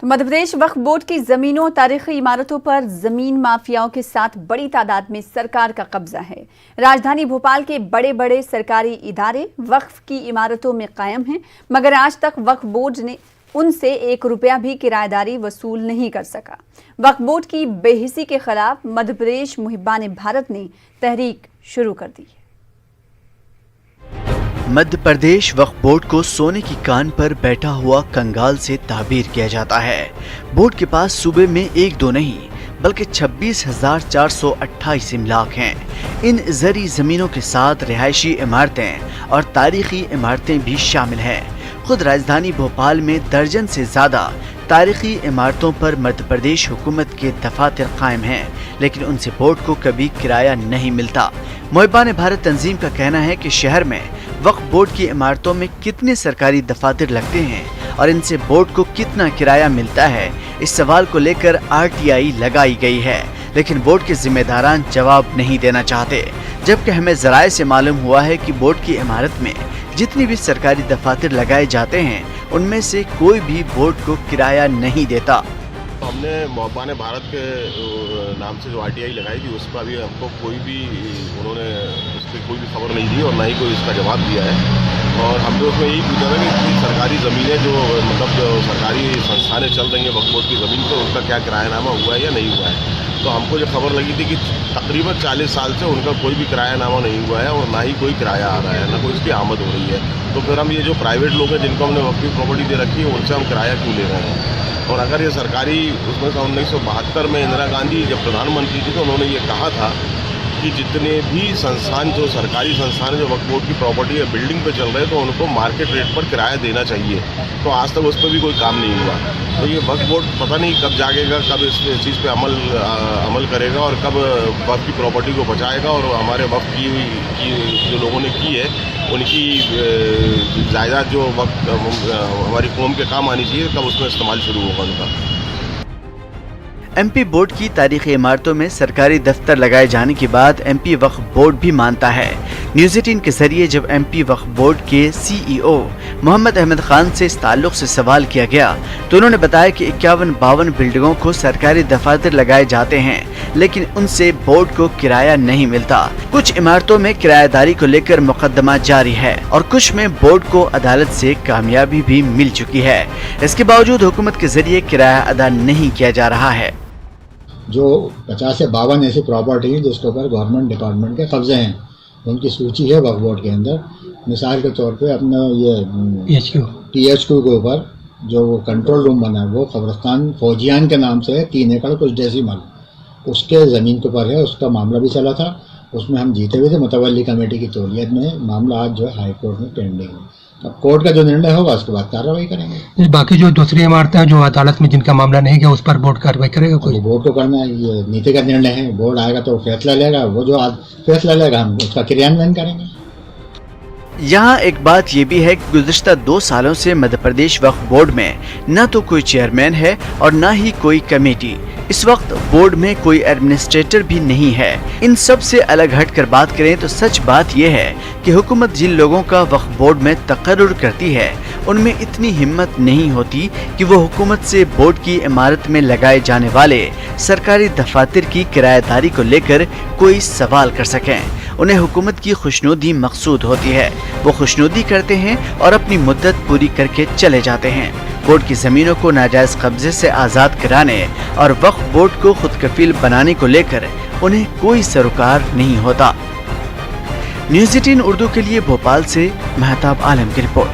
तो मध्य प्रदेश वक्फ बोर्ड की जमीनों तारीखी इमारतों पर जमीन माफियाओं के साथ बड़ी तादाद में सरकार का कब्जा है। राजधानी भोपाल के बड़े बड़े सरकारी इदारे वक्फ की इमारतों में कायम हैं, मगर आज तक वक्फ बोर्ड ने उनसे 1 रुपया भी किराएदारी वसूल नहीं कर सका। वक्फ बोर्ड की बेहिसी के खिलाफ मध्य प्रदेश मुहिब्बान भारत ने तहरीक शुरू कर दी है। मध्य प्रदेश वक्फ बोर्ड को सोने की कान पर बैठा हुआ कंगाल से ताबीर किया जाता है। बोर्ड के पास सूबे में 1-2 नहीं बल्कि 26,428 इमलाक हैं। इन जरी जमीनों के साथ रिहायशी इमारतें और तारीखी इमारतें भी शामिल हैं। खुद राजधानी भोपाल में दर्जन से ज्यादा तारीखी इमारतों पर मध्य प्रदेश हुकूमत के दफातर कायम हैं, लेकिन उनसे बोर्ड को कभी किराया नहीं मिलता। मुहिब्बान भारत तंजीम का कहना है कि शहर में वक्फ बोर्ड की इमारतों में कितने सरकारी दफातर लगते हैं और इनसे बोर्ड को कितना किराया मिलता है, इस सवाल को लेकर RTI लगाई गई है, लेकिन बोर्ड के जिम्मेदारान जवाब नहीं देना चाहते। जबकि हमें जराए से मालूम हुआ है कि बोर्ड की इमारत में जितनी भी सरकारी दफातर लगाए जाते हैं उनमें से कोई भी बोर्ड को किराया नहीं देता। हमने मुहिब्बान भारत के नाम से जो RTI लगाई थी उस पर अभी हमको कोई भी उन्होंने उस पर कोई भी खबर नहीं दी और ना ही कोई इसका जवाब दिया है। और हमने उसमें यही पूछा था कि सरकारी ज़मीनें जो मतलब जो सरकारी संस्थानें चल रही हैं वक्फ बोर्ड की ज़मीन पर उनका क्या किरायानामा हुआ है या नहीं हुआ है। तो हमको ये खबर लगी थी कि तकरीबन 40 साल से उनका कोई भी किरायानामा नहीं हुआ है और ना ही कोई किराया आ रहा है, ना कोई उसकी आमद हो रही है। तो फिर हम ये जो प्राइवेट लोग हैं जिनको हमने वक्फ की प्रॉपर्टी दे रखी है उनसे हम किराया क्यों ले रहे हैं। और अगर ये सरकारी उसमें 1972 में इंदिरा गांधी जब प्रधानमंत्री थी तो उन्होंने ये कहा था कि जितने भी संस्थान जो सरकारी संस्थान जो वक्फ बोर्ड की प्रॉपर्टी या बिल्डिंग पे चल रहे हैं तो उनको मार्केट रेट पर किराया देना चाहिए। तो आज तक उस पर भी कोई काम नहीं हुआ। तो ये वक्फ बोर्ड पता नहीं कब जागेगा, कब इस चीज़ पे अमल करेगा और कब वक्फ की प्रॉपर्टी को बचाएगा और हमारे वक्फ की जो लोगों ने की है उनकी जायदाद जो वक्त हमारी कौम के काम आनी चाहिए कब उसमें इस्तेमाल शुरू होगा उनका। MP बोर्ड की तारीखी इमारतों में सरकारी दफ्तर लगाए जाने के बाद MP वक्फ बोर्ड भी मानता है। न्यूज़ 18 के जरिए जब MP वक्फ बोर्ड के CEO मोहम्मद अहमद खान से इस ताल्लुक से सवाल किया गया तो उन्होंने बताया कि 51-52 बिल्डिंगों को सरकारी दफातर लगाए जाते हैं, लेकिन उनसे बोर्ड को किराया नहीं मिलता। कुछ इमारतों में किराएदारी को लेकर मुकदमा जारी है और कुछ में बोर्ड को अदालत से कामयाबी भी मिल चुकी है। इसके बावजूद हुकूमत के जरिए किराया अदा नहीं किया जा रहा है। जो 50 से 52 ऐसी प्रॉपर्टी है जिसके ऊपर गवर्नमेंट डिपार्टमेंट के कब्जे हैं, उनकी सूची है वक्फ बोर्ड के अंदर। मिसाल के तौर पे अपना ये THQ के ऊपर जो कंट्रोल रूम बना है वो कब्रिस्तान फौजियान के नाम से है, 3 एकड़ कुछ डेसिमल उसके ज़मीन के ऊपर है। उसका मामला भी चला था, उसमें हम जीते हुए थे। मुतवल्ली कमेटी की तौलियत में मामला आज जो है हाई कोर्ट में पेंडिंग है। अब कोर्ट का जो निर्णय होगा उसके बाद कार्रवाई करेंगे। बाकी जो दूसरी इमारतें हैं जो अदालत में जिनका मामला नहीं गया उस पर बोर्ड कार्रवाई करेगा। कोई बोर्ड को करना है, ये नीति का निर्णय है। बोर्ड आएगा तो फैसला लेगा, वो जो फैसला लेगा हम उसका क्रियान्वयन करेंगे। यहाँ एक बात ये भी है कि गुज़िश्ता 2 सालों से मध्य प्रदेश वक्फ बोर्ड में न तो कोई चेयरमैन है और न ही कोई कमेटी। इस वक्त बोर्ड में कोई एडमिनिस्ट्रेटर भी नहीं है। इन सब से अलग हटकर बात करें तो सच बात यह है कि हुकूमत जिन लोगों का वक्फ बोर्ड में तकर्रुर करती है उनमें इतनी हिम्मत नहीं होती कि वो हुकूमत से बोर्ड की इमारत में लगाए जाने वाले सरकारी दफातर की किराएदारी को लेकर कोई सवाल कर सकें। उन्हें हुकूमत की खुशनुदी मकसूद होती है, वो खुशनुदी करते हैं और अपनी मुद्दत पूरी करके चले जाते हैं। बोर्ड की जमीनों को नाजायज कब्जे से आज़ाद कराने और वक्फ बोर्ड को खुद कफील बनाने को लेकर उन्हें कोई सरोकार नहीं होता। न्यूज़ 18 उर्दू के लिए भोपाल से महताब आलम की रिपोर्ट।